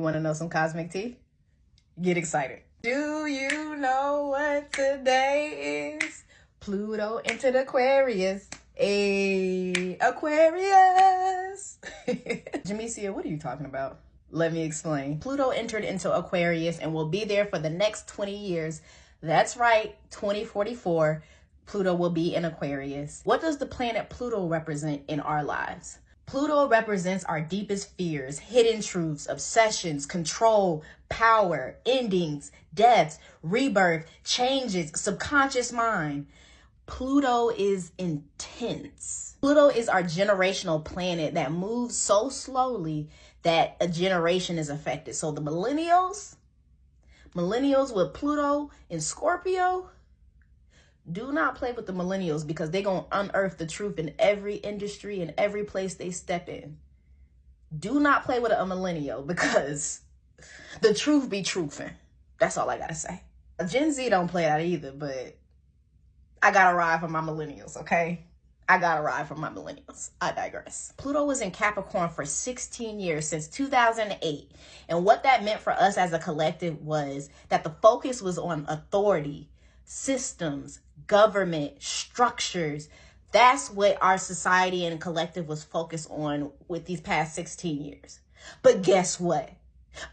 want to know some cosmic tea? Get excited. Do you know what today is? Pluto entered Aquarius. Aquarius. Jamesia, what are you talking about? Let me explain. Pluto entered into Aquarius and will be there for the next 20 years. That's right, 2044, Pluto will be in Aquarius. What does the planet Pluto represent in our lives? Pluto represents our deepest fears, hidden truths, obsessions, control, power, endings, deaths, rebirth, changes, subconscious mind. Pluto is intense. Pluto is our generational planet that moves so slowly that a generation is affected. So the millennials with Pluto in Scorpio, do not play with the millennials because they're going to unearth the truth in every industry and every place they step in. Do not play with a millennial because the truth be truthing. That's all I got to say. Gen Z don't play that either, but I got to ride for my millennials, okay? I got to ride for my millennials. I digress. Pluto was in Capricorn for 16 years, since 2008. And what that meant for us as a collective was that the focus was on authority, systems, government, structures. That's what our society and collective was focused on with these past 16 years. But guess what?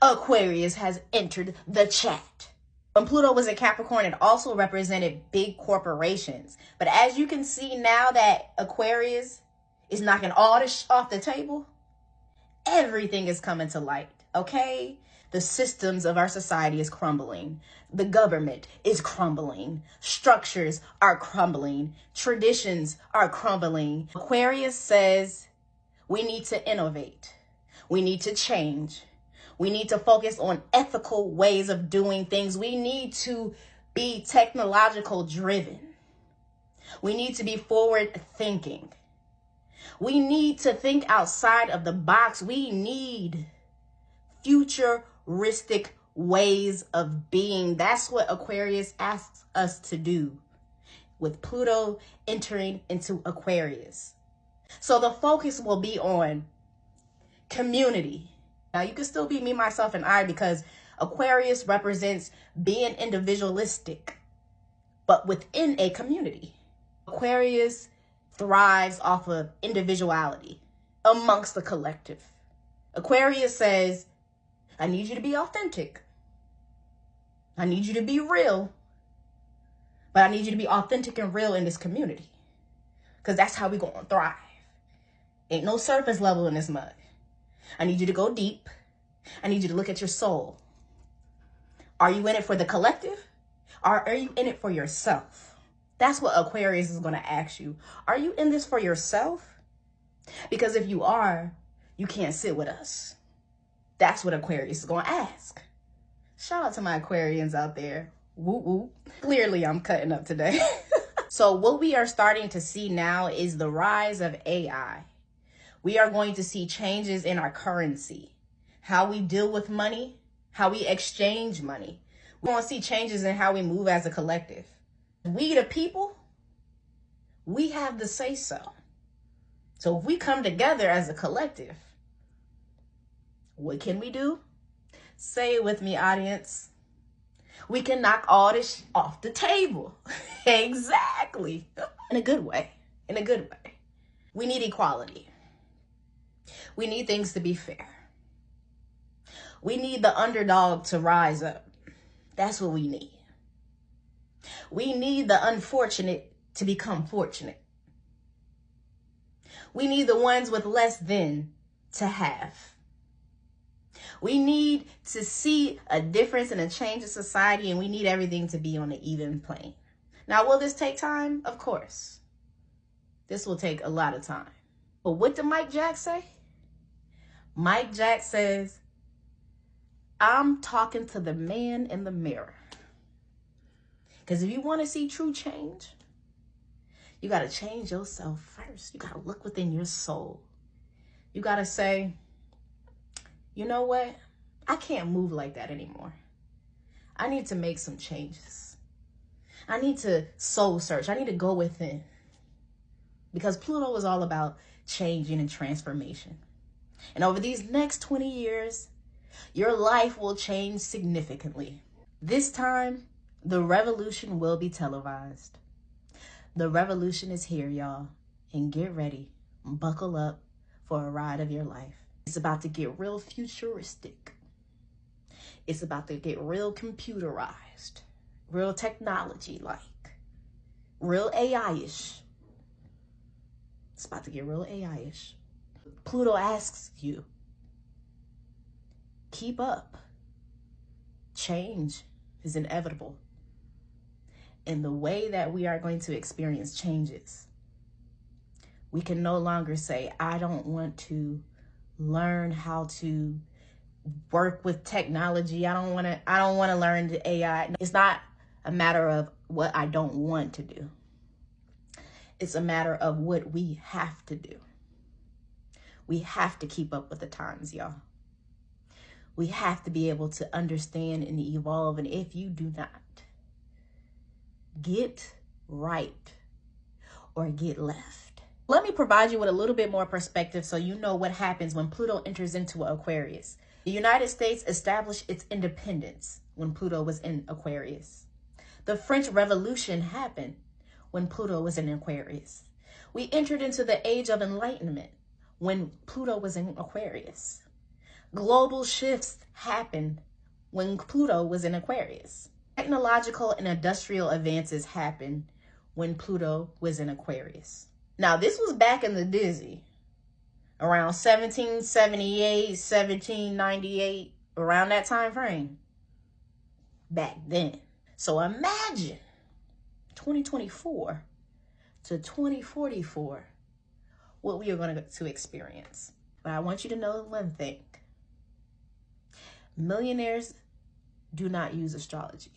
Aquarius has entered the chat. When Pluto was in Capricorn, it also represented big corporations. But as you can see now that Aquarius is knocking all this off the table, everything is coming to light, okay? The systems of our society is crumbling. The government is crumbling. Structures are crumbling. Traditions are crumbling. Aquarius says we need to innovate. We need to change. We need to focus on ethical ways of doing things. We need to be technological driven. We need to be forward thinking. We need to think outside of the box. We need futuristic ways of being. That's what Aquarius asks us to do with Pluto entering into Aquarius. So the focus will be on community. Now, you can still be me, myself, and I, because Aquarius represents being individualistic, but within a community. Aquarius thrives off of individuality amongst the collective. Aquarius says, I need you to be authentic. I need you to be real. But I need you to be authentic and real in this community, because that's how we're going to thrive. Ain't no surface level in this mud. I need you to go deep. I need you to look at your soul. Are you in it for the collective? Or are you in it for yourself? That's what Aquarius is going to ask you. Are you in this for yourself? Because if you are, you can't sit with us. That's what Aquarius is going to ask. Shout out to my Aquarians out there. Woo woo. Clearly, I'm cutting up today. So what we are starting to see now is the rise of AI. We are going to see changes in our currency, how we deal with money, how we exchange money. We're going to see changes in how we move as a collective. We, the people, we have the say so. So if we come together as a collective, what can we do? Say it with me, audience. We can knock all this off the table. Exactly. In a good way. In a good way. We need equality. We need things to be fair. We need the underdog to rise up. That's what we need. We need the unfortunate to become fortunate. We need the ones with less than to have. We need to see a difference and a change in society, and we need everything to be on an even plane. Now, will this take time? Of course. This will take a lot of time. But what did Mike Jack say? Mike Jack says, I'm talking to the man in the mirror. Because if you want to see true change, you got to change yourself first. You got to look within your soul. You got to say, you know what? I can't move like that anymore. I need to make some changes. I need to soul search. I need to go within. Because Pluto is all about changing and transformation. And over these next 20 years, Your life will change significantly. This time, the revolution will be televised. The revolution is here, y'all. And get ready. Buckle up for a ride of your life. It's about to get real futuristic. It's about to get real computerized. Real technology-like. Real AI-ish. It's about to get real AI-ish. Pluto asks you, keep up. Change is inevitable. And the way that we are going to experience changes, we can no longer say, I don't want to learn how to work with technology. I don't want to learn the AI. It's not a matter of what I don't want to do. It's a matter of what we have to do. We have to keep up with the times, y'all. We have to be able to understand and evolve. And if you do not, get right or get left. Let me provide you with a little bit more perspective so you know what happens when Pluto enters into Aquarius. The United States established its independence when Pluto was in Aquarius. The French Revolution happened when Pluto was in Aquarius. We entered into the age of Enlightenment when Pluto was in Aquarius. Global shifts happened when Pluto was in Aquarius. Technological and industrial advances happened when Pluto was in Aquarius. Now, this was back in the dizzy, around 1778, 1798, around that time frame, back then. So imagine 2024 to 2044, what we are going to experience. But I want you to know one thing. Millionaires do not use astrology.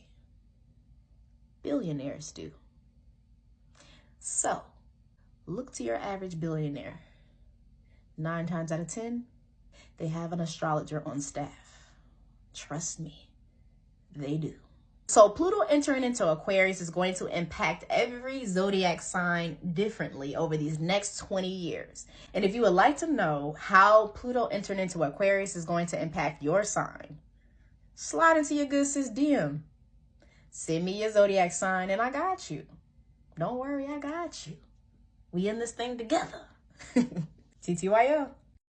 Billionaires do. So, look to your average billionaire. 9 times out of 10, they have an astrologer on staff. Trust me, they do. So Pluto entering into Aquarius is going to impact every zodiac sign differently over these next 20 years. And if you would like to know how Pluto entering into Aquarius is going to impact your sign, slide into your good sis DM. Send me your zodiac sign and I got you. Don't worry, I got you. We in this thing together. TTYL.